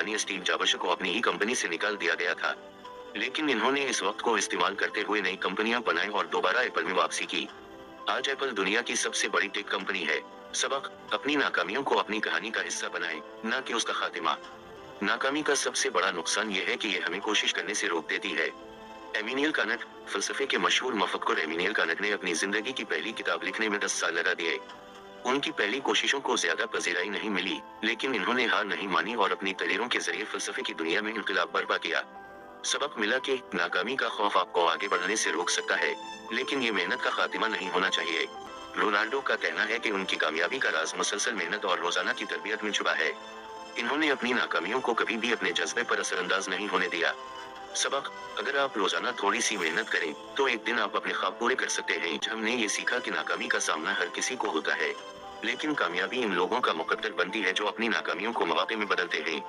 जापानी Steve jobs को अपनी ही कंपनी से निकाल दिया गया था। लेकिन इन्होंने इस वक्त को इस्तेमाल करते हुए नई कंपनियां बनाई और दोबारा एप्पल में वापसी की। आज एप्पल दुनिया की सबसे बड़ी टेक कंपनी है। सबक: अपनी नाकामियों को अपनी कहानी का हिस्सा बनाएं, न कि उसका खात्मा। नाकामी का सबसे बड़ा नुकसान यह है कि यह हमें कोशिश करने से रोक देती है। एमिनियल कानट, फलसफे के मशहूर मफक्कुर एमिनियल कानट ने अपनी जिंदगी की पहली किताब लिखने में 10 साल लगा दिए। उनकी पहली कोशिशों को ज्यादा पजीराई नहीं मिली, लेकिन इन्होंने हार नहीं मानी और अपनी तहरीरों के जरिए फलसफे की दुनिया में इनकलाब बर्पा किया। सबक मिला कि नाकामी का खौफ आपको आगे बढ़ने से रोक सकता है, लेकिन ये मेहनत का खात्मा नहीं होना चाहिए। रोनाल्डो का कहना है कि उनकी कामयाबी का राज मुसलसल मेहनत और रोजाना की तरबियत में छुपा है। इन्होंने अपनी नाकामियों को कभी भी अपने जज्बे पर असरअंदाज नहीं होने दिया। सबक: अगर आप रोजाना थोड़ी सी मेहनत करें, तो एक दिन आप अपने ख्वाब पूरे कर सकते हैं। हमने ये सीखा कि नाकामी का सामना हर किसी को होता है, लेकिन कामयाबी इन लोगों का मुकद्दर बनती है जो अपनी नाकामियों को मौके में बदलते हैं।